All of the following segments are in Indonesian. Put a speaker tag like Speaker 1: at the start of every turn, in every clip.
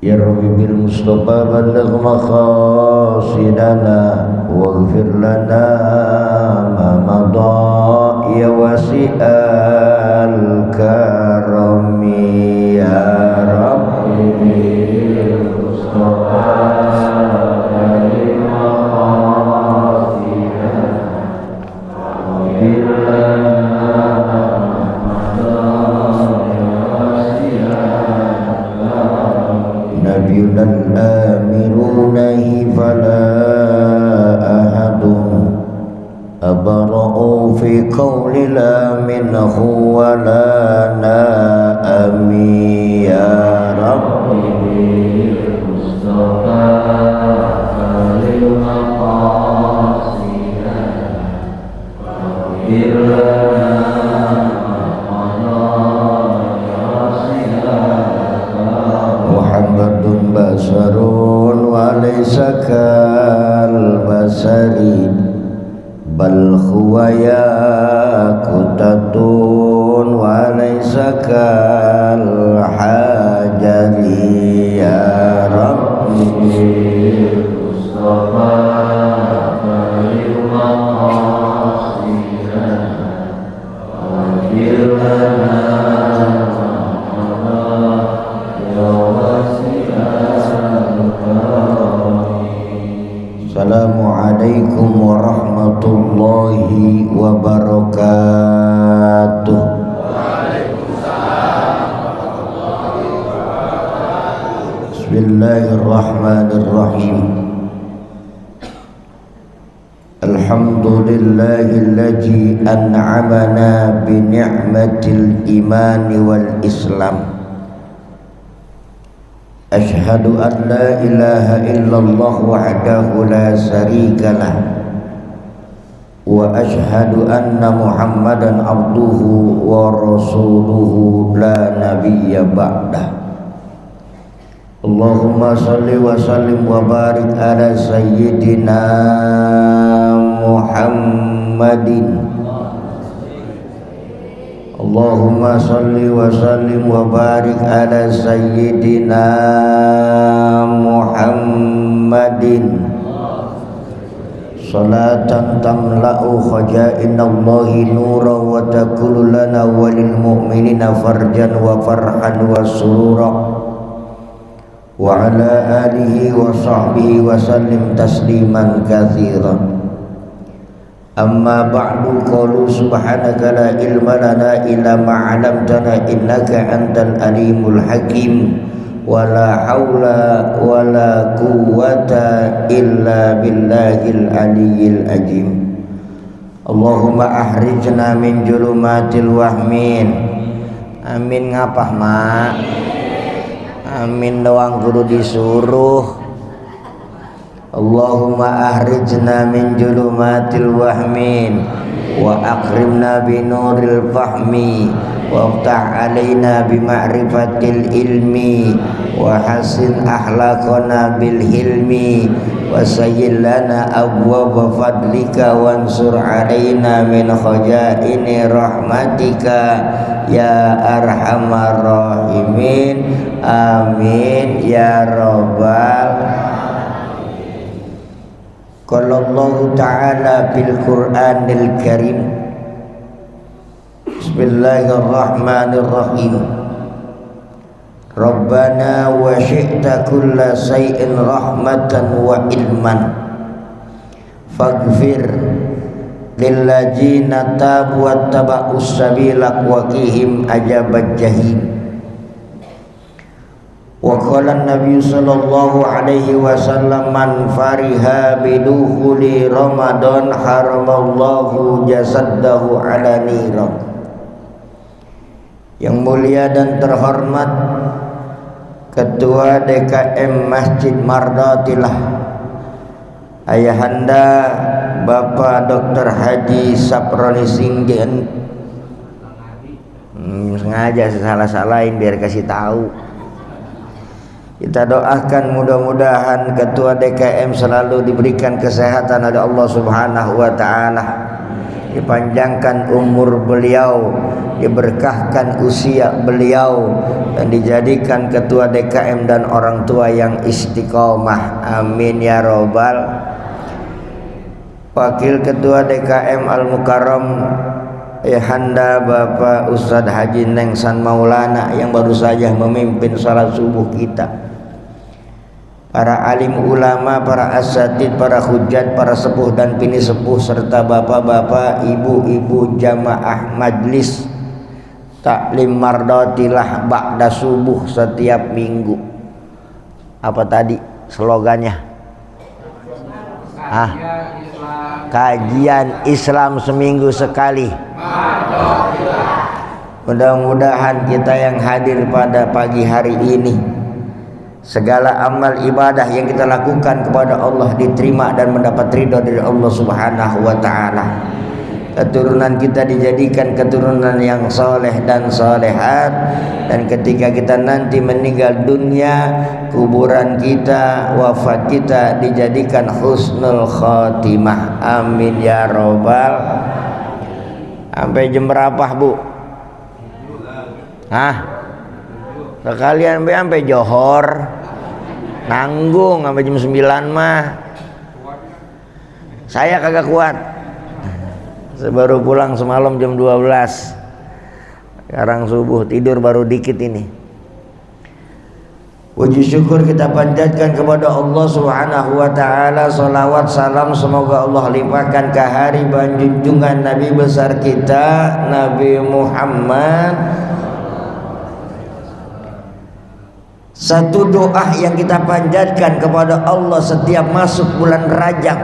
Speaker 1: يا رب بالمصطفى بلغ مقاصدنا واغفر لنا ما مضى يا واسع الكرم يا رب بالمصطفى نبينا الآمرون فلا أحد أبرأ في قول لا منه ولا نائم يا رب بالمصطفى للمقاصد واغفر لنا محمد بشر وليس كالبشر بل هو ياقوتة وليس كالحجر يا رب المصطفى واغفر لنا Assalamualaikum warahmatullahi wabarakatuh. Bismillahirrahmanirrahim. Alhamdulillahilladzi an'amana bi ni'matil iman wal islam. Ashhadu an la ilaha illallah wahdahu la syarika lah wa ashhadu anna Muhammadan abduhu wa rasuluhu la nabiyya ba'dah. Allahumma salli wa sallim wa barik ala sayyidina Muhammadin. Allahumma salli wa sallim wa barik ala sayyidina Muhammadin salatan tamla'u khajainallahi nuran wa takulu lana walil mu'minina farjan wa farhan wa surura wa ala alihi wa sahbihi wa sallim tasliman katsiran. Amma ba'du, qalu subhanaka la ilma lana illa ma 'allamtana innaka antal alimul hakim wa la haula wa la quwwata illa billahil aliyyil azim. Allahumma ahrijna min julumatil wahmin. Amin ngapah mak? Amin doang kudu disuruh. Allahumma ahrijna min julumatil wahmin wa akrimna bi nuril fahmi waftah alaina bi ma'rifatil ilmi wa hasin akhlaqana bil hilmi wa sayyil lana abwaaba fadlika wansur alaina min khajaini rahmatika ya arhamar rahimin. Amin ya rabbal. Qala Allah Ta'ala fil Qur'anil Karim. Bismillahirrahmanirrahim. Rabbana wa syi'ta kulla shay'in rahmatan wa ilman faghfir lilladzina tabu wattaba'us sabila wa qihim azabat jahim. Wa qala an-nabiy sallallahu alaihi wasallam man fariha bidukhuli ramadan haramallahu jasadahu ala nira. Yang mulia dan terhormat Ketua DKM Masjid Mardatillah Ayahanda Bapak Dr. Haji Saproni Singgen. Sengaja salah-salahin biar kasih tahu. Kita doakan mudah-mudahan Ketua DKM selalu diberikan kesehatan oleh Allah Subhanahu wa Ta'ala, dipanjangkan umur beliau diberkahkan usia beliau dan dijadikan ketua DKM dan orang tua yang istiqomah. Amin ya robbal. Wakil ketua DKM Al-Mukarram Ayahanda Bapak Ustadz Haji Nengsan Maulana yang baru saja memimpin salat subuh kita. Para alim ulama, para asatid, para hujat, para sepuh dan bini sepuh, serta bapak-bapak, ibu-ibu jamaah majlis taklim mardotilah ba'da subuh setiap minggu. Apa tadi slogannya? Kajian Islam seminggu sekali. Mudah-mudahan kita yang hadir pada pagi hari ini, segala amal ibadah yang kita lakukan kepada Allah diterima dan mendapat ridha dari Allah Subhanahu wa taala. Keturunan kita dijadikan keturunan yang soleh dan solehat, dan ketika kita nanti meninggal dunia, kuburan kita, wafat kita dijadikan husnul khotimah. Amin ya robbal. Sampai jam berapa, Bu? Sekalian sampai Johor, nanggung sampai jam 9 mah. Saya kagak kuat. Saya baru pulang semalam jam 12. Sekarang subuh, tidur baru dikit ini. Puji syukur kita panjatkan kepada Allah Subhanahu wa taala. Salawat salam semoga Allah limpahkan ke hari junjungan Nabi besar kita Nabi Muhammad. Satu doa yang kita panjatkan kepada Allah setiap masuk bulan Rajab.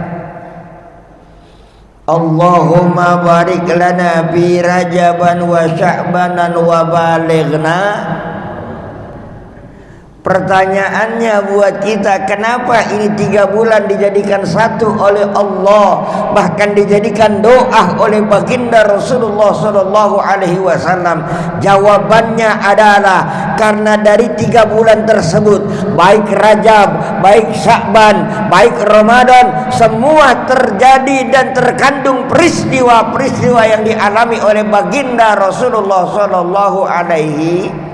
Speaker 1: Allahumma barik lana fi Rajaban wa Sya'banan wa balighna. Pertanyaannya buat kita, kenapa ini 3 bulan dijadikan satu oleh Allah, bahkan dijadikan doa oleh baginda Rasulullah sallallahu alaihi wasallam? Jawabannya adalah karena dari 3 bulan tersebut, baik Rajab, baik Sya'ban, baik Ramadan, semua terjadi dan terkandung peristiwa-peristiwa yang dialami oleh baginda Rasulullah sallallahu alaihi.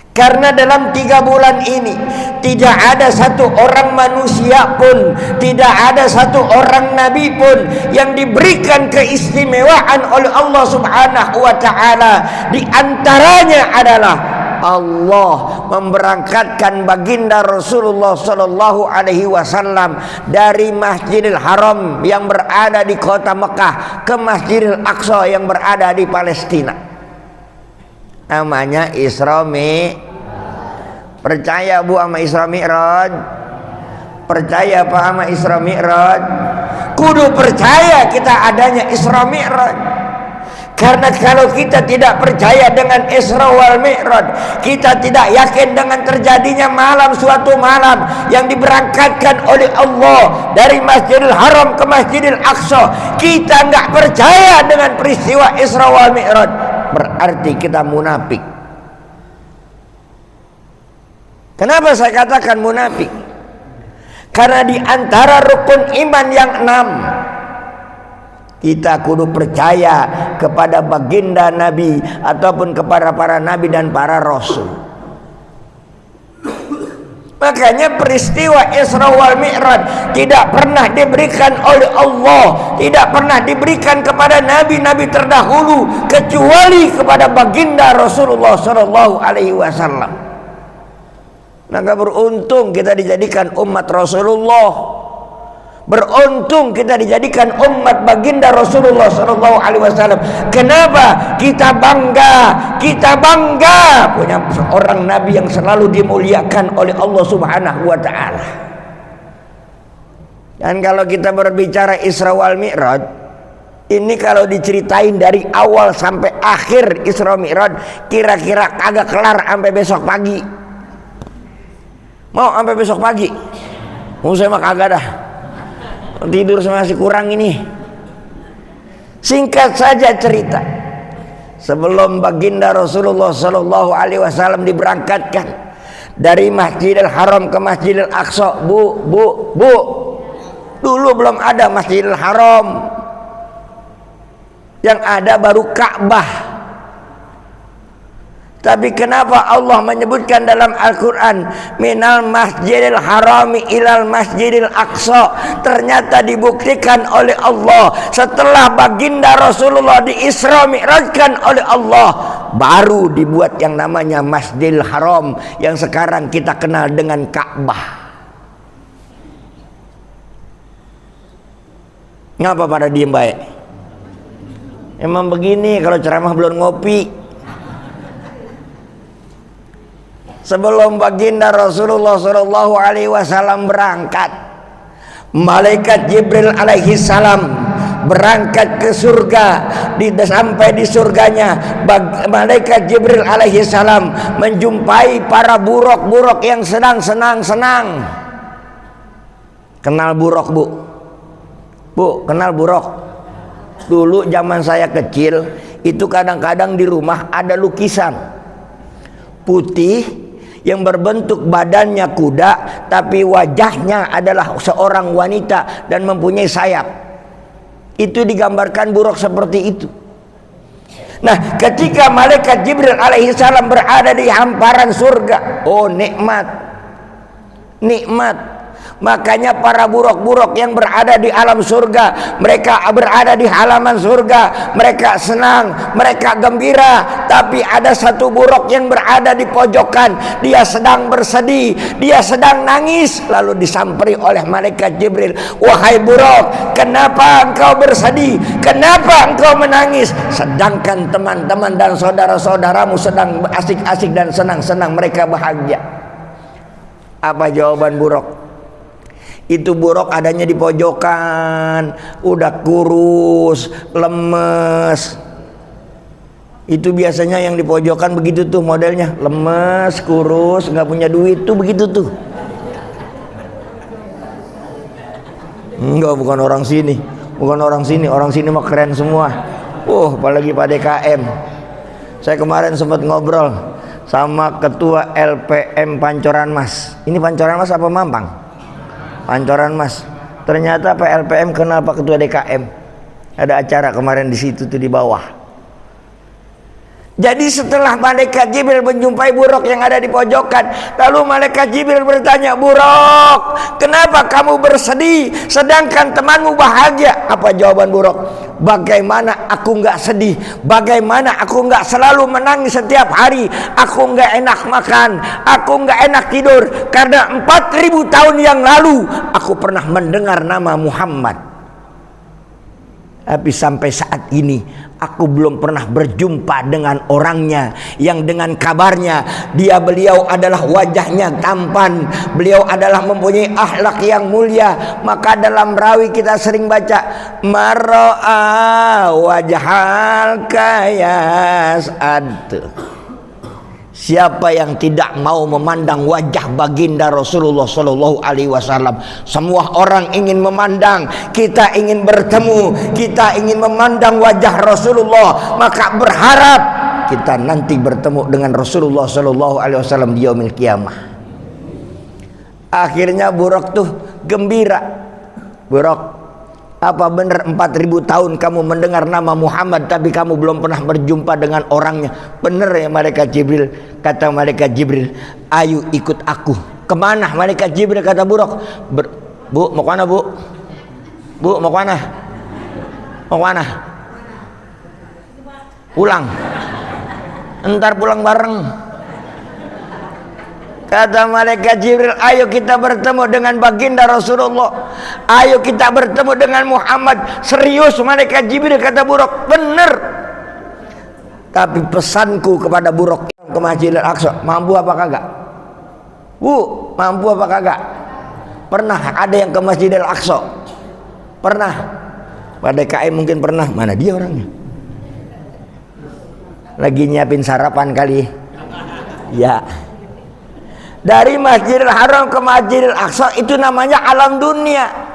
Speaker 1: Karena dalam 3 bulan ini tidak ada satu orang manusia pun, tidak ada satu orang nabi pun yang diberikan keistimewaan oleh Allah Subhanahu wa taala. Di antaranya adalah Allah memberangkatkan baginda Rasulullah sallallahu alaihi wasallam dari Masjidil Haram yang berada di kota Mekah ke Masjidil Aqsa yang berada di Palestina. Namanya Isra Mi'raj. Percaya Bu sama Isra Mi'raj? Percaya Pak sama Isra Mi'raj? Kudu percaya kita adanya Isra Mi'raj. Karena kalau kita tidak percaya dengan Isra wal Mi'raj, kita tidak yakin dengan terjadinya suatu malam yang diberangkatkan oleh Allah dari Masjidil Haram ke Masjidil Aqsa, kita nggak percaya dengan peristiwa Isra wal Mi'raj, berarti kita munafik. Kenapa saya katakan munafik? Karena di antara rukun iman yang 6, kita kudu percaya kepada baginda Nabi ataupun kepada para Nabi dan para Rasul. Makanya peristiwa Isra wal Mi'raj tidak pernah diberikan oleh Allah, tidak pernah diberikan kepada nabi-nabi terdahulu kecuali kepada baginda Rasulullah sallallahu alaihi wasallam. Maka beruntung kita dijadikan umat Rasulullah. Beruntung kita dijadikan umat baginda Rasulullah sallallahu alaihi wasallam. Kenapa? Kita bangga punya seorang nabi yang selalu dimuliakan oleh Allah Subhanahu wa taala. Dan kalau kita berbicara Isra wal Mi'raj, ini kalau diceritain dari awal sampai akhir Isra Mi'raj, kira-kira kagak kelar sampai besok pagi. Mau sampai besok pagi? Mau saya mah kagak dah. Tidur masih kurang ini. Singkat saja cerita. Sebelum baginda Rasulullah sallallahu alaihi wasallam diberangkatkan dari Masjidil Haram ke Masjidil Aqsa, Bu. Dulu belum ada Masjidil Haram. Yang ada baru Ka'bah. Tapi kenapa Allah menyebutkan dalam Al-Quran minal masjidil harami ilal masjidil aqsa? Ternyata dibuktikan oleh Allah setelah baginda Rasulullah di Isra Mi'rajkan oleh Allah, baru dibuat yang namanya Masjidil Haram yang sekarang kita kenal dengan Ka'bah. Ngapa pada diem baik? Emang begini kalau ceramah belum ngopi. Sebelum baginda Rasulullah SAW berangkat, malaikat Jibril alaihi salam berangkat ke surga. Sampai di surganya, malaikat Jibril alaihi salam menjumpai para buruk-buruk yang sedang senang-senang. Kenal buruk, Bu? Bu, kenal buruk? Dulu zaman saya kecil itu kadang-kadang di rumah ada lukisan putih yang berbentuk badannya kuda, tapi wajahnya adalah seorang wanita dan mempunyai sayap. Itu digambarkan buruk seperti itu. Nah, ketika malaikat Jibril alaihi salam berada di hamparan surga, oh nikmat, nikmat. Makanya para buruk-buruk yang berada di alam surga, mereka berada di halaman surga, mereka senang, mereka gembira. Tapi ada satu buruk yang berada di pojokan, dia sedang bersedih, dia sedang nangis. Lalu disamperi oleh malaikat Jibril, wahai buruk, kenapa engkau bersedih? Kenapa engkau menangis? Sedangkan teman-teman dan saudara-saudaramu sedang asik-asik dan senang-senang, mereka bahagia. Apa jawaban buruk? Itu buruk adanya di pojokan, udah kurus, lemes. Itu biasanya yang di pojokan begitu tuh modelnya, lemes, kurus, nggak punya duit tuh begitu tuh. Enggak, bukan orang sini, bukan orang sini. Orang sini mah keren semua. Apalagi Pak DKM. Saya kemarin sempat ngobrol sama ketua LPM Pancoran Mas. Ini Pancoran Mas apa Mampang? Pancoran Mas. Ternyata PLPM kenal Pak Ketua DKM. Ada acara kemarin di situ tuh di bawah. Jadi setelah malaikat Jibril menjumpai buruk yang ada di pojokan, lalu malaikat Jibril bertanya, buruk, kenapa kamu bersedih sedangkan temanmu bahagia? Apa jawaban buruk? Bagaimana aku nggak sedih? Bagaimana aku nggak selalu menangis setiap hari? Aku nggak enak makan, aku nggak enak tidur, karena 4000 tahun yang lalu aku pernah mendengar nama Muhammad. Tapi sampai saat ini aku belum pernah berjumpa dengan orangnya yang dengan kabarnya beliau adalah wajahnya tampan, beliau adalah mempunyai akhlak yang mulia. Maka dalam rawi kita sering baca, mar'a wajhal kayas'ad. Siapa yang tidak mau memandang wajah baginda Rasulullah Sallallahu Alaihi Wasallam? Semua orang ingin memandang, kita ingin bertemu, kita ingin memandang wajah Rasulullah. Maka berharap kita nanti bertemu dengan Rasulullah Sallallahu Alaihi Wasallam di yaumil qiyamah. Akhirnya buruk tuh gembira. Buruk, apa benar 4000 tahun kamu mendengar nama Muhammad tapi kamu belum pernah berjumpa dengan orangnya? Benar ya malaikat Jibril. Kata malaikat Jibril, ayo ikut aku. Kemana malaikat Jibril? Kata buruk, Bu mau kemana bu? Bu mau kemana? Mau kemana? Pulang. Entar pulang bareng. Kata malaikat Jibril, ayo kita bertemu dengan baginda Rasulullah, ayo kita bertemu dengan Muhammad. Serius malaikat Jibril? Kata buruk, bener. Tapi pesanku kepada buruk ke Masjidil Aqsa, mampu apa kagak? Bu, mampu apa kagak? Pernah ada yang ke Masjidil Aqsa? Pernah? Pak DKM mungkin pernah. Mana dia orangnya? Lagi nyiapin sarapan kali. Ya. Dari Masjidil Haram ke Masjidil Aqsa itu namanya alam dunia.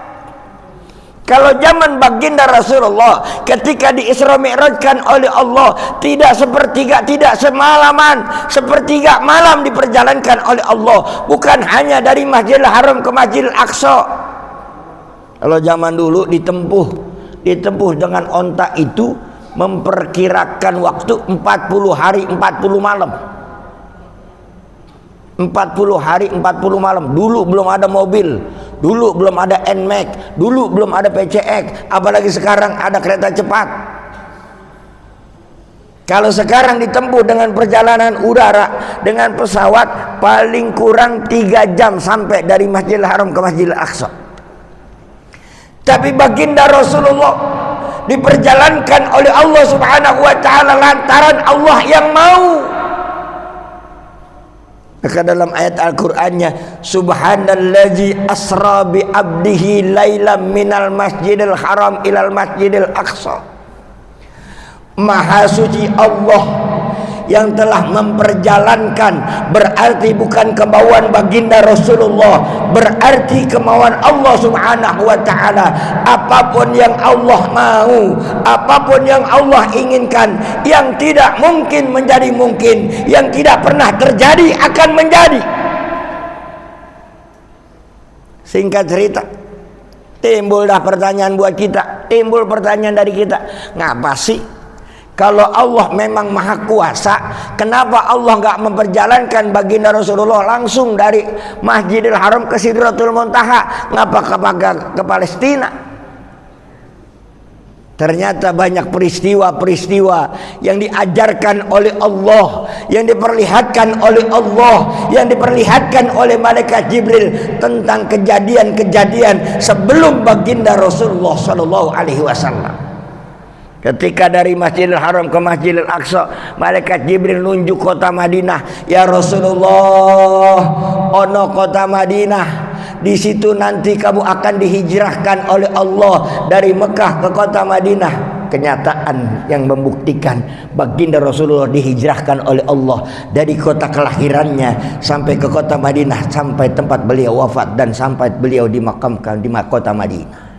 Speaker 1: Kalau zaman baginda Rasulullah ketika di Isra Mi'rajkan oleh Allah, tidak sepertiga, tidak semalaman, sepertiga malam diperjalankan oleh Allah. Bukan hanya dari Masjidil Haram ke Masjidil Aqsa. Kalau zaman dulu ditempuh dengan onta itu memperkirakan waktu 40 hari 40 malam. 40 hari 40 malam. Dulu belum ada mobil, dulu belum ada NMAX, dulu belum ada PCX, apalagi sekarang ada kereta cepat. Kalau sekarang ditempuh dengan perjalanan udara dengan pesawat paling kurang 3 jam sampai dari Masjidil Haram ke Masjidil Aqsa. Tapi baginda Rasulullah diperjalankan oleh Allah Subhanahu wa taala lantaran Allah yang mau. Maka dalam ayat Al-Qur'annya, subhanallazi asra bi abdihi lailam minal masjidil haram ilal masjidil aqsa. Maha suci Allah yang telah memperjalankan, berarti bukan kemauan baginda Rasulullah, berarti kemauan Allah Subhanahu wa taala. Apapun yang Allah mau, apapun yang Allah inginkan, yang tidak mungkin menjadi mungkin, yang tidak pernah terjadi akan menjadi. Singkat cerita, timbul dah pertanyaan buat kita, timbul pertanyaan dari kita, ngapa sih kalau Allah memang maha kuasa, kenapa Allah nggak memperjalankan baginda Rasulullah langsung dari Masjidil Haram ke Sidratul Muntaha, ngapa ke Palestina? Ternyata banyak peristiwa-peristiwa yang diajarkan oleh Allah, yang diperlihatkan oleh Allah, yang diperlihatkan oleh malaikat Jibril tentang kejadian-kejadian sebelum baginda Rasulullah Shallallahu Alaihi Wasallam. Ketika dari Masjidil Haram ke Masjidil Aqsa, malaikat Jibril nunjuk kota Madinah. Ya Rasulullah, ono kota Madinah. Di situ nanti kamu akan dihijrahkan oleh Allah dari Mekah ke kota Madinah. Kenyataan yang membuktikan baginda Rasulullah dihijrahkan oleh Allah dari kota kelahirannya sampai ke kota Madinah, sampai tempat beliau wafat dan sampai beliau dimakamkan di kota Madinah.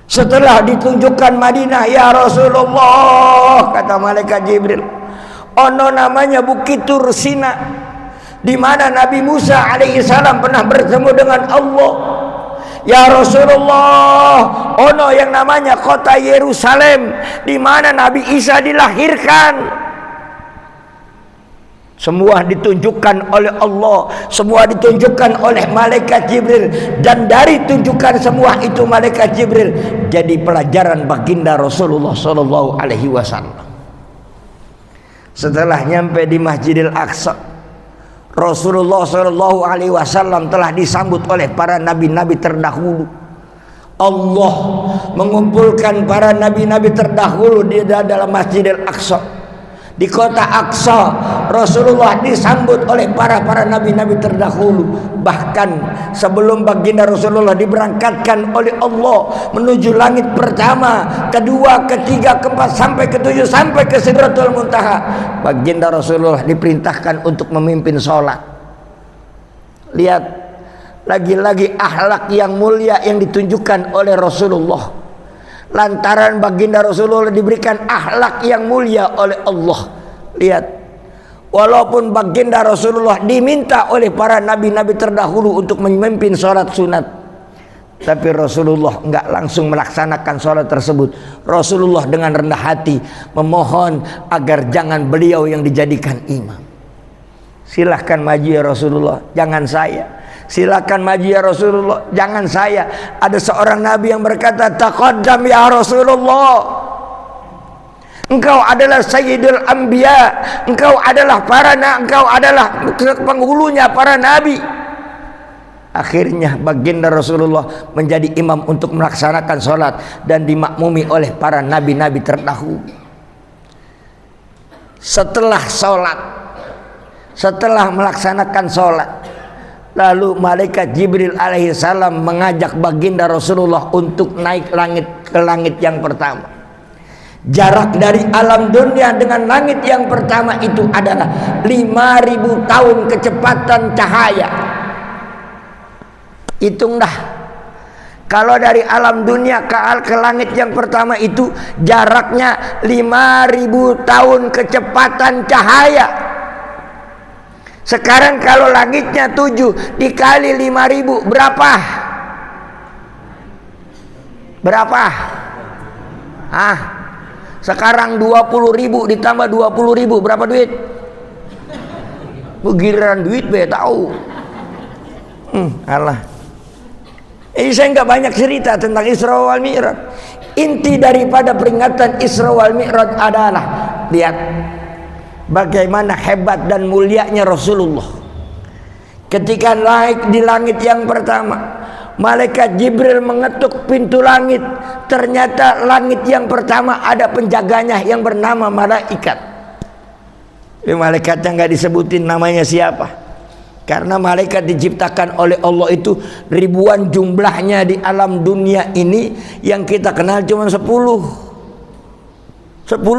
Speaker 1: Setelah ditunjukkan Madinah, ya Rasulullah, kata malaikat Jibril, ono namanya Bukit Tursina, di mana Nabi Musa alaihissalam pernah bertemu dengan Allah. Ya Rasulullah, ono yang namanya kota Yerusalem, di mana Nabi Isa dilahirkan. Semua ditunjukkan oleh Allah, semua ditunjukkan oleh malaikat Jibril, dan dari tunjukkan semua itu malaikat Jibril jadi pelajaran baginda Rasulullah Shallallahu Alaihi Wasallam. Setelah nyampe di Masjidil Aqsa, Rasulullah Shallallahu Alaihi Wasallam telah disambut oleh para nabi-nabi terdahulu. Allah mengumpulkan para nabi-nabi terdahulu di dalam Masjidil Aqsa. Di kota Aqsa, Rasulullah disambut oleh para nabi-nabi terdahulu. Bahkan sebelum baginda Rasulullah diberangkatkan oleh Allah menuju langit pertama, kedua, ketiga, keempat, sampai ketujuh, sampai ke Sidratul Muntaha, baginda Rasulullah diperintahkan untuk memimpin sholat. Lihat, lagi-lagi akhlak yang mulia yang ditunjukkan oleh Rasulullah. Lantaran baginda Rasulullah diberikan akhlak yang mulia oleh Allah. Lihat, walaupun baginda Rasulullah diminta oleh para nabi-nabi terdahulu untuk memimpin sholat sunat, tapi Rasulullah enggak langsung melaksanakan sholat tersebut. Rasulullah dengan rendah hati memohon agar jangan beliau yang dijadikan imam. Silahkan maju ya Rasulullah, jangan saya. Silakan maju ya Rasulullah, jangan saya. Ada seorang nabi yang berkata, taqaddam ya Rasulullah, engkau adalah sayyidul anbiya, engkau adalah engkau adalah penghulunya para nabi. Akhirnya baginda Rasulullah menjadi imam untuk melaksanakan sholat dan dimakmumi oleh para nabi-nabi terdahulu. Setelah sholat, setelah melaksanakan sholat, lalu malaikat Jibril alaihissalam mengajak baginda Rasulullah untuk naik ke langit yang pertama. Jarak dari alam dunia dengan langit yang pertama itu adalah 5.000 tahun kecepatan cahaya. Hitung dah, kalau dari alam dunia ke langit yang pertama itu jaraknya 5.000 tahun kecepatan cahaya. Sekarang kalau langitnya 7 dikali 5.000 berapa? Berapa? Sekarang 20.000 ditambah 20.000 berapa duit? Giliran duit be tahu. Alah. Saya nggak banyak cerita tentang Isra wal Mi'raj. Inti daripada peringatan Isra wal Mi'raj adalah lihat bagaimana hebat dan mulianya Rasulullah. Ketika naik di langit yang pertama, malaikat Jibril mengetuk pintu langit. Ternyata langit yang pertama ada penjaganya yang bernama malaikat. Malaikatnya nggak disebutin namanya siapa, karena malaikat diciptakan oleh Allah itu ribuan jumlahnya di alam dunia ini. Yang kita kenal cuma 10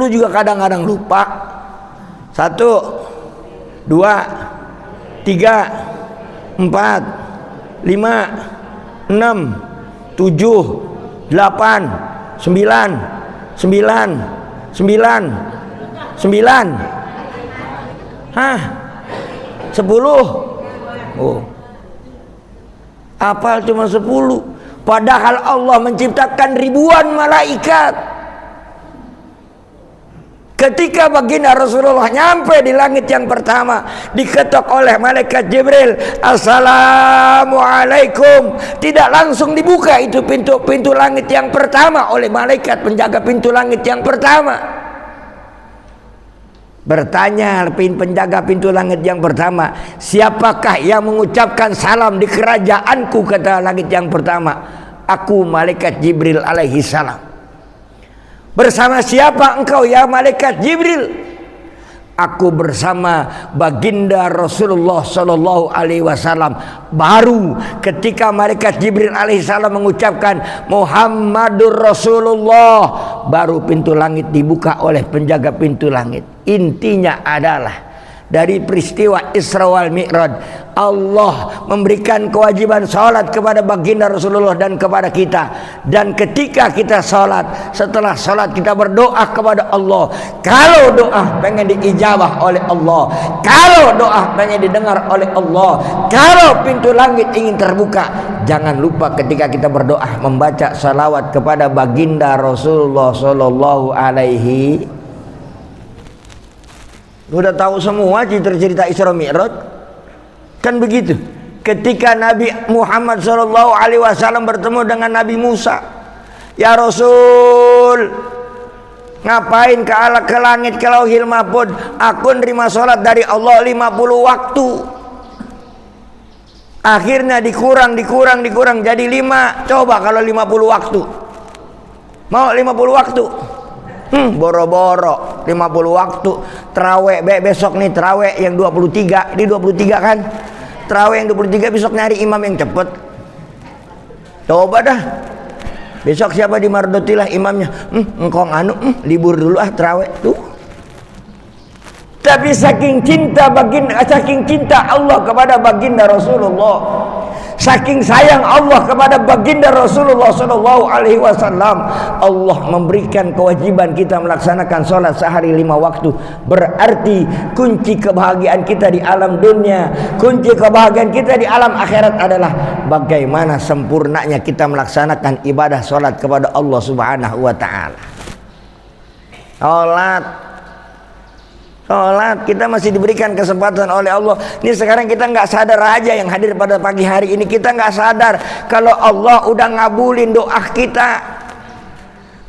Speaker 1: juga kadang-kadang lupa. 1, 2, 3, 4, 5, 6, 7, 8, 9, 10, 10. Apal cuma 10, padahal Allah menciptakan ribuan malaikat. Ketika baginda Rasulullah nyampe di langit yang pertama, diketok oleh malaikat Jibril, Assalamualaikum. Tidak langsung dibuka itu pintu langit yang pertama oleh malaikat penjaga pintu langit yang pertama. Bertanya penjaga pintu langit yang pertama, siapakah yang mengucapkan salam di kerajaanku? Kata langit yang pertama, aku malaikat Jibril alaihi salam. Bersama siapa engkau ya malaikat Jibril? Aku bersama baginda Rasulullah sallallahu alaihi wasallam. Baru ketika malaikat Jibril alaihi salam mengucapkan Muhammadur Rasulullah, baru pintu langit dibuka oleh penjaga pintu langit. Intinya adalah dari peristiwa Isra wal Mi'raj, Allah memberikan kewajiban salat kepada baginda Rasulullah dan kepada kita. Dan ketika kita salat, setelah salat kita berdoa kepada Allah. Kalau doa pengen diijabah oleh Allah, kalau doa pengen didengar oleh Allah, kalau pintu langit ingin terbuka, jangan lupa ketika kita berdoa membaca salawat kepada baginda Rasulullah sallallahu alaihi. Udah tahu semua cerita Isra Mi'raj kan begitu. Ketika Nabi Muhammad sallallahu alaihi wasallam bertemu dengan Nabi Musa, ya Rasul, ngapain ke langit ke lauhil mahfuz? Aku nerima salat dari Allah 50 waktu. Akhirnya dikurang jadi 5. Coba kalau 50 waktu. Mau 50 waktu? Boro-boro 50 waktu. Terawih besok nih, terawih yang 23. Ini 23 kan? Terawih yang 23 besok nyari imam yang cepet. Coba dah. Besok siapa di Mardotilah imamnya? Engkong libur dulu terawih tuh. Tapi saking cinta Allah kepada baginda Rasulullah, saking sayang Allah kepada baginda Rasulullah sallallahu alaihi wasallam, Allah memberikan kewajiban kita melaksanakan sholat sehari 5 waktu. Berarti kunci kebahagiaan kita di alam dunia, kunci kebahagiaan kita di alam akhirat adalah bagaimana sempurnanya kita melaksanakan ibadah sholat kepada Allah subhanahu wa ta'ala. Sholat kita masih diberikan kesempatan oleh Allah. Ini sekarang kita nggak sadar aja yang hadir pada pagi hari ini, kita nggak sadar kalau Allah udah ngabulin doa kita.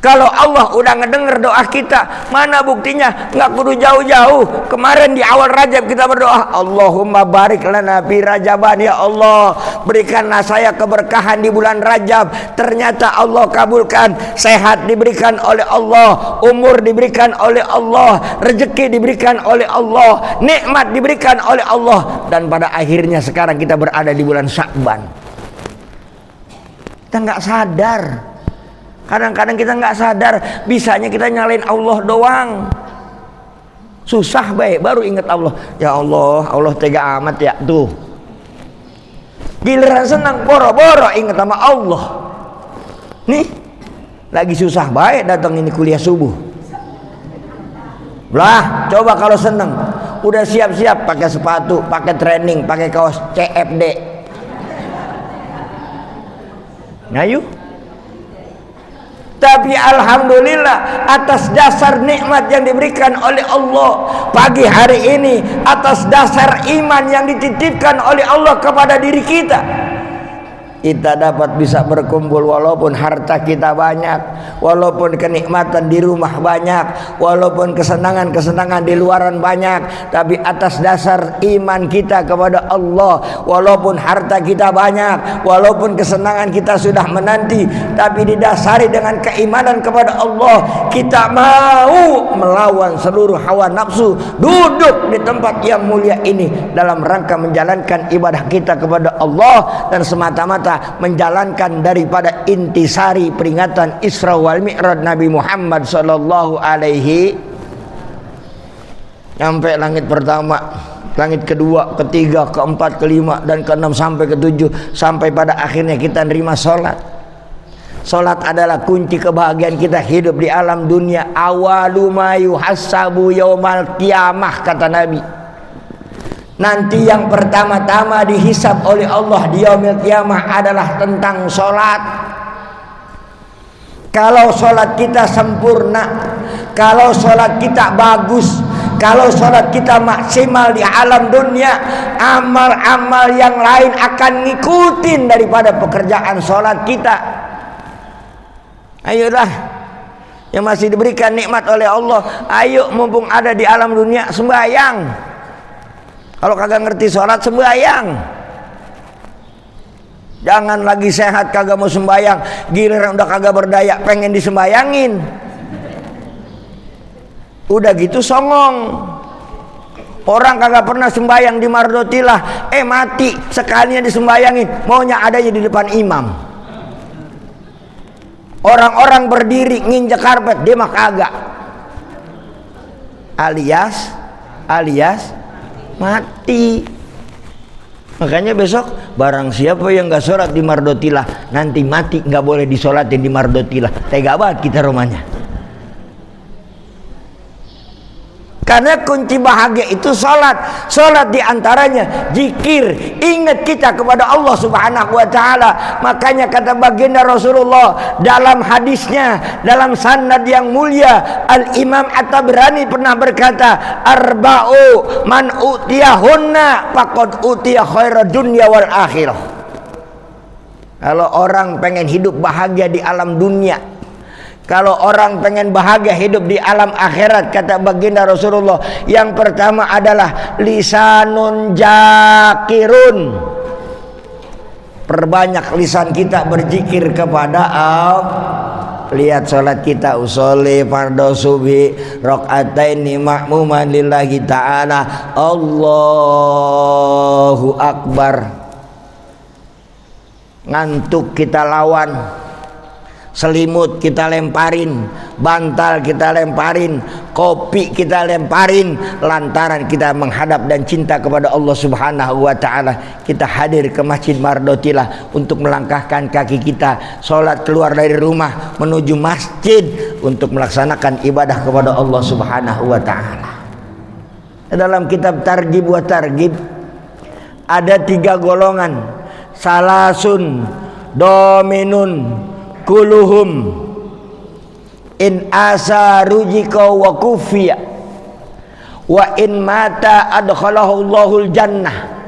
Speaker 1: Kalau Allah udah ngedenger doa kita, mana buktinya? Nggak kudu jauh-jauh. Kemarin di awal Rajab kita berdoa, Allahumma barik lana fi Rajaban, ya Allah, berikanlah saya keberkahan di bulan Rajab. Ternyata Allah kabulkan. Sehat diberikan oleh Allah, umur diberikan oleh Allah, rezeki diberikan oleh Allah, nikmat diberikan oleh Allah, dan pada akhirnya sekarang kita berada di bulan Sya'ban. Kita nggak sadar. Kadang-kadang kita nggak sadar, bisanya kita nyalain Allah doang. Susah baik baru ingat Allah. Ya Allah, Allah tega amat ya tuh. Giliran senang boro-boro ingat sama Allah. Nih, lagi susah baik datang ini kuliah subuh. Lah, coba kalau senang, udah siap-siap pakai sepatu, pakai training, pakai kaos CFD. Ngayu. Tapi alhamdulillah atas dasar nikmat yang diberikan oleh Allah pagi hari ini, atas dasar iman yang dititipkan oleh Allah kepada diri kita dapat bisa berkumpul walaupun harta kita banyak, walaupun kenikmatan di rumah banyak, walaupun kesenangan-kesenangan di luaran banyak, tapi atas dasar iman kita kepada Allah, walaupun harta kita banyak, walaupun kesenangan kita sudah menanti, tapi didasari dengan keimanan kepada Allah, kita mau melawan seluruh hawa nafsu, duduk di tempat yang mulia ini dalam rangka menjalankan ibadah kita kepada Allah dan semata-mata menjalankan daripada intisari peringatan Isra wal Mi'raj Nabi Muhammad sallallahu alaihi sampai langit pertama, langit kedua, ketiga, keempat, kelima dan keenam sampai ketujuh, sampai pada akhirnya kita nerima salat. Salat adalah kunci kebahagiaan kita hidup di alam dunia. Awalu ma yuhassabu yaumal qiyamah, kata Nabi. Nanti yang pertama-tama dihisab oleh Allah di yaumil qiyamah adalah tentang sholat. Kalau sholat kita sempurna, kalau sholat kita bagus, kalau sholat kita maksimal di alam dunia, amal-amal yang lain akan ngikutin daripada pekerjaan sholat kita. Ayolah, yang masih diberikan nikmat oleh Allah, ayo mumpung ada di alam dunia, sembahyang. Kalau kagak ngerti sholat, sembahyang. Jangan lagi sehat kagak mau sembahyang, giliran udah kagak berdaya pengen disembayangin. Udah gitu songong. Orang kagak pernah sembahyang di Mardotilah, mati sekalinya disembayangin, maunya adanya di depan imam. Orang-orang berdiri nginjek karpet, dia mah kagak. Alias mati. Makanya besok barang siapa yang nggak sholat di Mardotilah, nanti mati nggak boleh disolatin di Mardotilah. Tega banget kita rumahnya. Karena kunci bahagia itu sholat. Sholat diantaranya zikir, ingat kita kepada Allah subhanahu wa ta'ala. Makanya kata baginda Rasulullah dalam hadisnya, dalam sanad yang mulia, Al-Imam At-Tabrani pernah berkata, arba'u man utiyahunna faqad utiya khairad dunya wal akhirah. Kalau orang pengen hidup bahagia di alam dunia, kalau orang pengen bahagia hidup di alam akhirat, kata baginda Rasulullah, yang pertama adalah lisanun zakirun. Perbanyak lisan kita berzikir kepada Allah. Lihat salat kita, usolli fardhu subhi rakaataini ma'muman lillahi ta'ala, Allahu akbar. Ngantuk kita lawan, selimut kita lemparin, bantal kita lemparin, kopi kita lemparin, lantaran kita menghadap dan cinta kepada Allah subhanahu wa ta'ala. Kita hadir ke Masjid Mardotilah untuk melangkahkan kaki kita, sholat keluar dari rumah menuju masjid untuk melaksanakan ibadah kepada Allah subhanahu wa ta'ala. Dalam kitab Targhib wa Targhib ada 3 golongan, salasun dominun kuluhum in asa rujika wa kufiya wa in mata adkhalahu Allahul jannah.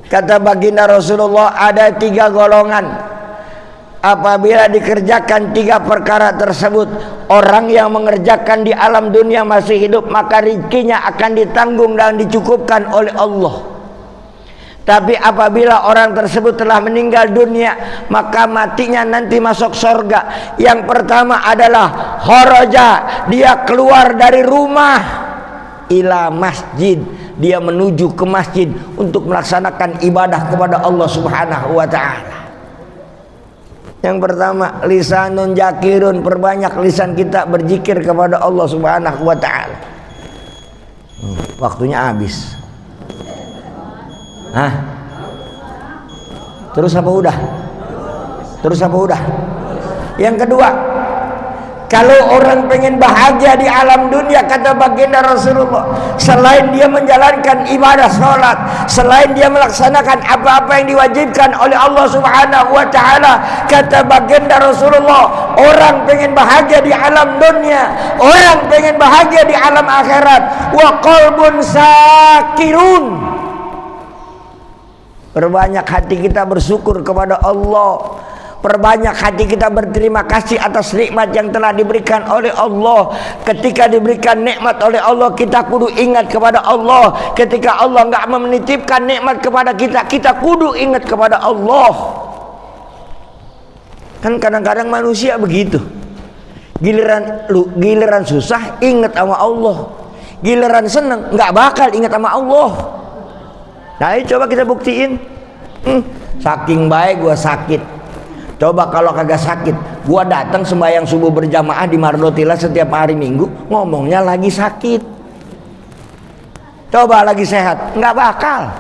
Speaker 1: Kata baginda Rasulullah, ada 3 golongan. Apabila dikerjakan 3 perkara tersebut, orang yang mengerjakan di alam dunia masih hidup, maka rezekinya akan ditanggung dan dicukupkan oleh Allah. Tapi apabila orang tersebut telah meninggal dunia, maka matinya nanti masuk surga. Yang pertama adalah kharaja, dia keluar dari rumah, ila masjid, dia menuju ke masjid untuk melaksanakan ibadah kepada Allah subhanahu wa ta'ala. Yang pertama, lisanun zakirun, perbanyak lisan kita berzikir kepada Allah subhanahu wa ta'ala. Waktunya habis. Hah? Terus apa udah? Terus apa udah? Yang kedua, Kalau orang pengen bahagia di alam dunia, kata baginda Rasulullah, selain dia menjalankan ibadah sholat, selain dia melaksanakan apa-apa yang diwajibkan oleh Allah Subhanahu wa ta'ala, kata baginda Rasulullah, orang pengen bahagia di alam dunia, orang pengen bahagia di alam akhirat, wa qalbun sakirun, perbanyak hati kita bersyukur kepada Allah, perbanyak hati kita berterima kasih atas nikmat yang telah diberikan oleh Allah. Ketika diberikan nikmat oleh Allah, kita kudu ingat kepada Allah. Ketika Allah enggak menitipkan nikmat kepada kita, kita kudu ingat kepada Allah. Kan kadang-kadang manusia begitu. Giliran susah ingat sama Allah, giliran seneng enggak bakal ingat sama Allah. Nah, coba kita buktiin. Saking baik gua sakit. Coba kalau kagak sakit, gua datang sembahyang subuh berjamaah di Mardotila setiap hari Minggu, ngomongnya lagi sakit. Coba lagi sehat, nggak bakal.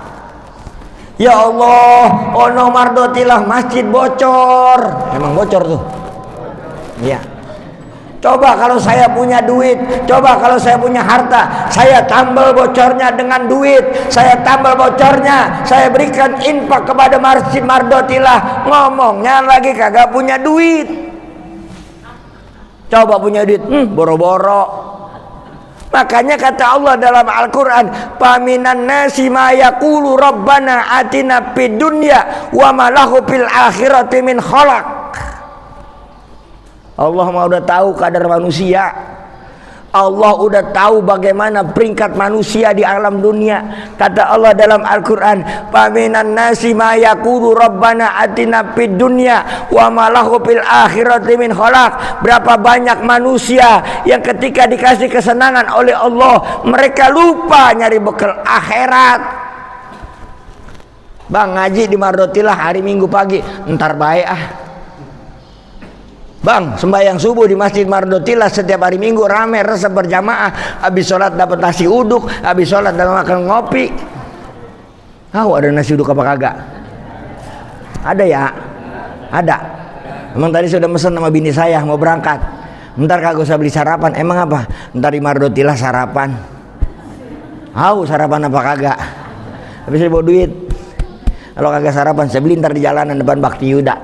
Speaker 1: Ya Allah, ono Mardotila masjid bocor, emang bocor tuh. Iya. Coba kalau saya punya duit, coba kalau saya punya harta, saya tambal bocornya dengan duit, saya tambal bocornya, saya berikan infak kepada Masjid Mardotila, ngomongnya lagi kagak punya duit. Coba punya duit, boro-boro. Makanya kata Allah dalam Al-Quran, paminan nasi ma yaqulu rabbana atina fid dunya wa ma lahu fil akhirati min khalaq. Allah mah udah tahu kadar manusia. Allah udah tahu bagaimana peringkat manusia di alam dunia. Kata Allah dalam Al-Quran, paminan nasi ma yaqulu rabbana atina fid dunya wa ma lahu fil akhirati min khalaq. Berapa banyak manusia yang ketika dikasih kesenangan oleh Allah, mereka lupa nyari bekal akhirat. Bang, ngaji di Mardotila hari Minggu pagi, ntar baik ah. Bang, sembahyang subuh di Masjid Mardotila setiap hari Minggu rame resep berjamaah, habis sholat dapat nasi uduk, habis sholat dapat makan ngopi. Ada nasi uduk apa kagak? Ada ya? Ada. Emang tadi sudah mesen sama bini saya mau berangkat. Bentar kagak usah beli sarapan. Emang apa? Bentar di Mardotila sarapan. Sarapan apa kagak? Habis saya bawa duit. Kalau kagak sarapan saya beli ntar di jalanan depan Bakti Yuda.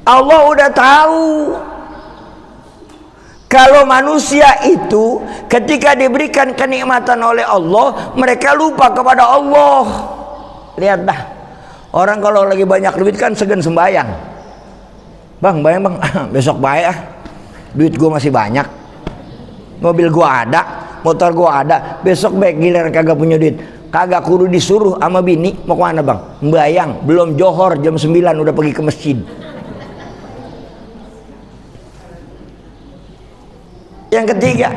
Speaker 1: Allah udah tahu kalau manusia itu ketika diberikan kenikmatan oleh Allah, mereka lupa kepada Allah. Lihat dah, orang kalau lagi banyak duit kan segan sembahyang. Bang, bayang bang, besok baik ah, duit gua masih banyak, mobil gua ada, motor gua ada, besok baik giliran kagak punya duit, kagak kudu disuruh sama bini, mau kemana bang? Bayang, belum johor jam 9 udah pergi ke masjid. Yang ketiga,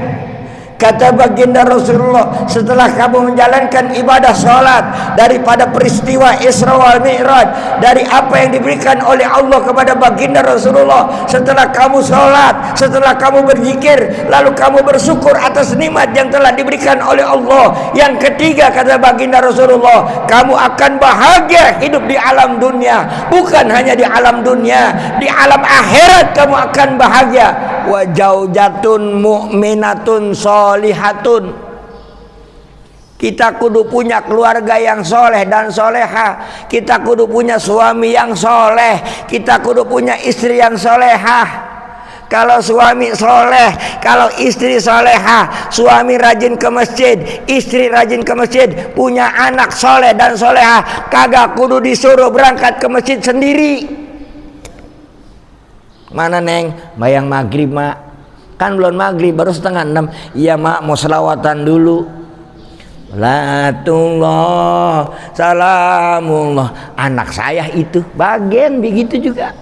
Speaker 1: kata baginda Rasulullah, setelah kamu menjalankan ibadah sholat, daripada peristiwa Isra wal Mi'raj, dari apa yang diberikan oleh Allah kepada baginda Rasulullah, setelah kamu sholat, setelah kamu berzikir, lalu kamu bersyukur atas nikmat yang telah diberikan oleh Allah. Yang ketiga, kata baginda Rasulullah, kamu akan bahagia hidup di alam dunia. Bukan hanya di alam dunia, di alam akhirat kamu akan bahagia. Wa jaujatun mu'minatun sholihatun. Kita kudu punya keluarga yang soleh dan soleha. Kita kudu punya suami yang soleh. Kita kudu punya istri yang soleha. Kalau suami soleh, kalau istri soleha, suami rajin ke masjid, istri rajin ke masjid, punya anak soleh dan soleha, kagak kudu disuruh berangkat ke masjid sendiri. Mana neng, bayang maghrib mak, kan belum maghrib, baru setengah 6. Iya mak, mau selawatan dulu. Latullah salamullah. Anak saya itu bagian begitu juga.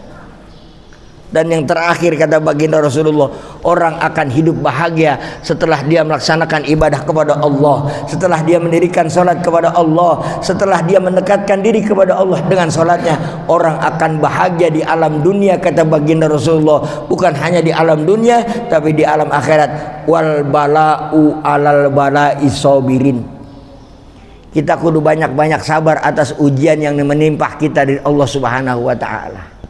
Speaker 1: Dan yang terakhir kata baginda Rasulullah, orang akan hidup bahagia setelah dia melaksanakan ibadah kepada Allah, setelah dia mendirikan salat kepada Allah, setelah dia mendekatkan diri kepada Allah dengan salatnya. Orang akan bahagia di alam dunia kata baginda Rasulullah, bukan hanya di alam dunia tapi di alam akhirat. Wal bala'u alal bala'i sabirin. Kita kudu banyak-banyak sabar atas ujian yang menimpa kita dari Allah Subhanahu wa taala.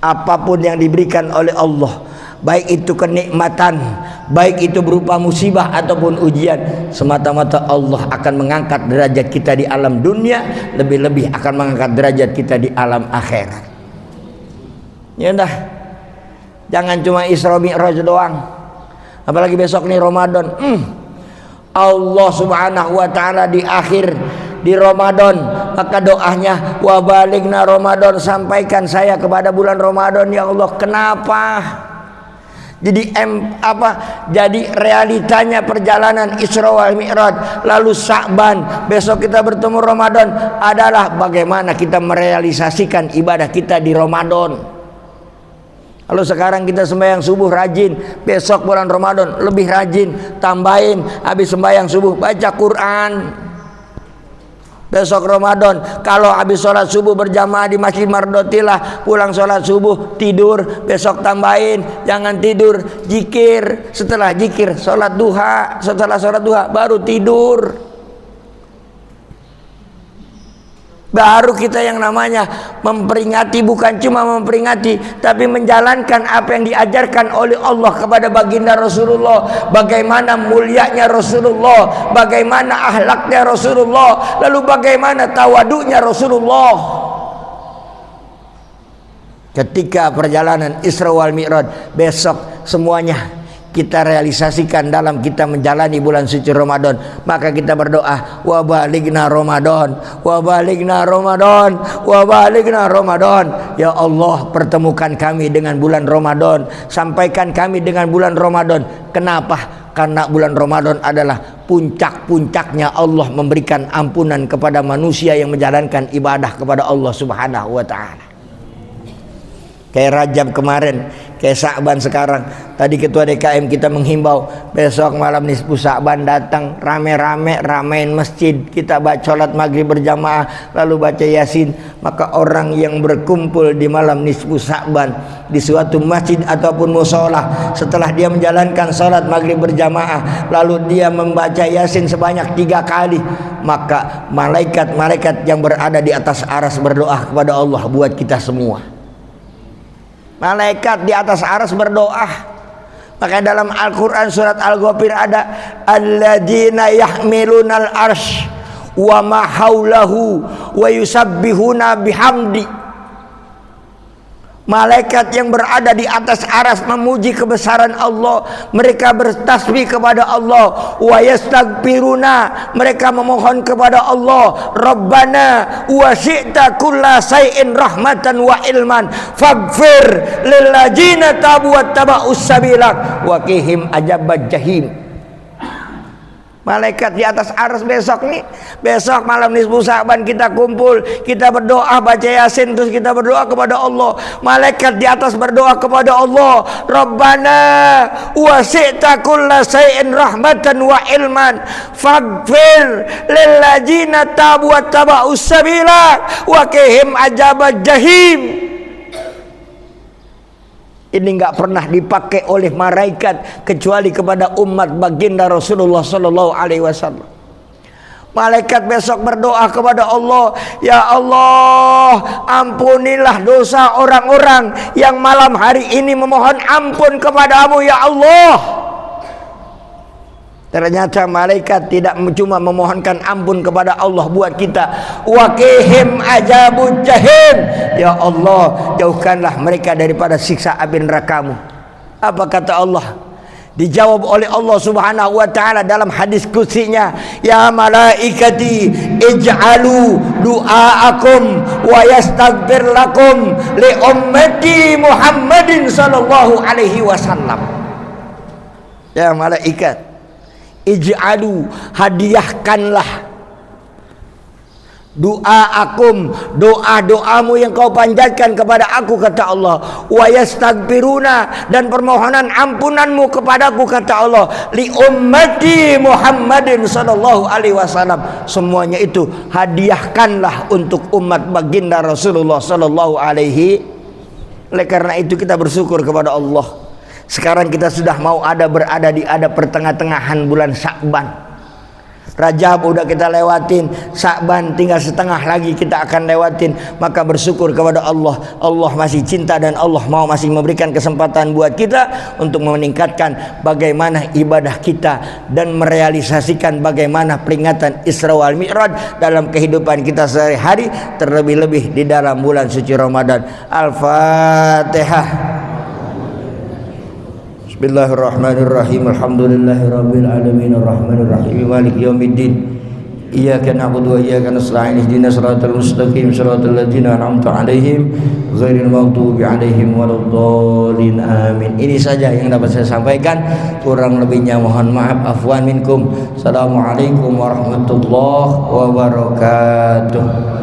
Speaker 1: Apapun yang diberikan oleh Allah, baik itu kenikmatan, baik itu berupa musibah ataupun ujian, semata-mata Allah akan mengangkat derajat kita di alam dunia, lebih-lebih akan mengangkat derajat kita di alam akhirat. Ya udah, jangan cuma Isra Mi'raj doang, apalagi besok nih Ramadan. Allah Subhanahu wa taala di akhir di Ramadan, maka doanya wa balighna Ramadan, sampaikan saya kepada bulan Ramadan ya Allah. Kenapa? Jadi realitanya perjalanan Isra wal Mi'raj, lalu Sya'ban, besok kita bertemu Ramadan, adalah bagaimana kita merealisasikan ibadah kita di Ramadan. Kalau sekarang kita sembahyang subuh rajin, besok bulan Ramadan lebih rajin, tambahin habis sembahyang subuh baca Quran. Besok Ramadan kalau habis sholat subuh berjamaah di Masjid Mardotilah, pulang sholat subuh tidur, besok tambahin jangan tidur, zikir, setelah zikir sholat duha, setelah sholat duha baru tidur. Baru kita yang namanya memperingati, bukan cuma memperingati, tapi menjalankan apa yang diajarkan oleh Allah kepada baginda Rasulullah. Bagaimana mulianya Rasulullah, bagaimana akhlaknya Rasulullah, lalu bagaimana tawaduknya Rasulullah. Ketika perjalanan Isra wal Mi'raj besok semuanya kita realisasikan dalam kita menjalani bulan suci Ramadan, maka kita berdoa wa balighna Ramadan, wa balighna Ramadan, wa balighna Ramadan. Ya Allah, pertemukan kami dengan bulan Ramadan, sampaikan kami dengan bulan Ramadan. Kenapa? Karena bulan Ramadan adalah puncak-puncaknya Allah memberikan ampunan kepada manusia yang menjalankan ibadah kepada Allah Subhanahu wa taala. Kayak Rajab kemarin, kayak Sya'ban sekarang. Tadi ketua DKM kita menghimbau besok malam nisfu Sya'ban datang rame-rame, ramein masjid, kita baca sholat maghrib berjamaah, lalu baca Yasin. Maka orang yang berkumpul di malam nisfu Sya'ban di suatu masjid ataupun mushola, setelah dia menjalankan sholat maghrib berjamaah, lalu dia membaca Yasin sebanyak 3 kali, maka malaikat-malaikat yang berada di atas aras berdoa kepada Allah buat kita semua. Malaikat di atas aras berdoa. Maka dalam Al-Quran surat Al-Ghafir ada alladzina yahmilunal arsh wa ma haulahu wa yusabbihuna bihamdi. Malaikat yang berada di atas aras memuji kebesaran Allah, mereka bertasbih kepada Allah, wa yastaghfiruna, mereka memohon kepada Allah, Rabbana wasi'ta kulla shay'in rahmatan wa ilman faghfir lil ladzina tabu wattaba'us sabila wa qihim adzaban jahim. Malaikat di atas aras besok nih, besok malam nisfu Sya'ban kita kumpul, kita berdoa baca Yasin, terus kita berdoa kepada Allah. Malaikat di atas berdoa kepada Allah, Rabbana wasi'ta kulla shay'in rahmatan wa ilman faghfir lil ladzina tabu wattaba'us sabila wa qihim adzaban jahim. Ini enggak pernah dipakai oleh malaikat kecuali kepada umat baginda Rasulullah sallallahu alaihi wasallam. Malaikat besok berdoa kepada Allah, ya Allah, ampunilah dosa orang-orang yang malam hari ini memohon ampun kepadamu ya Allah. Ternyata malaikat tidak cuma memohonkan ampun kepada Allah buat kita, waqihim azabun jahim, ya Allah, jauhkanlah mereka daripada siksa api nerakamu. Apa kata Allah? Dijawab oleh Allah Subhanahu wa taala dalam hadis qudsinya, ya malaikati ij'alu du'aakum wa yastaghfir lakum li ummati Muhammadin sallallahu alaihi wasallam. Ya malaikat, ij'alu, hadiahkanlah du'aakum, doa-doamu yang kau panjatkan kepada aku, kata Allah, wa yastaghfiruna, dan permohonan ampunanmu kepadaku, kata Allah, li ummati Muhammadin sallallahu alaihi wasallam. Semuanya itu hadiahkanlah untuk umat baginda Rasulullah sallallahu alaihi. Oleh karena itu kita bersyukur kepada Allah. Sekarang kita sudah mau berada di pertengah-tengahan bulan Sya'ban. Rajab udah kita lewatin, Sya'ban tinggal setengah lagi kita akan lewatin. Maka bersyukur kepada Allah, Allah masih cinta dan Allah masih memberikan kesempatan buat kita untuk meningkatkan bagaimana ibadah kita dan merealisasikan bagaimana peringatan Isra wal Mi'raj dalam kehidupan kita sehari-hari, terlebih-lebih di dalam bulan suci Ramadan. Al-Fatihah. Bismillahirrahmanirrahim. Alhamdulillahirabbil alamin arrahmanir rahim maliki yaumiddin. Iyyaka na'budu wa iyyaka nasta'in ihdinas siratal mustaqim siratal ladzina an'amta 'alaihim ghairil maghdubi 'alaihim waladdallin. Amin. Ini saja yang dapat saya sampaikan, kurang lebihnya mohon maaf, afwan minkum. Assalamualaikum warahmatullahi wabarakatuh.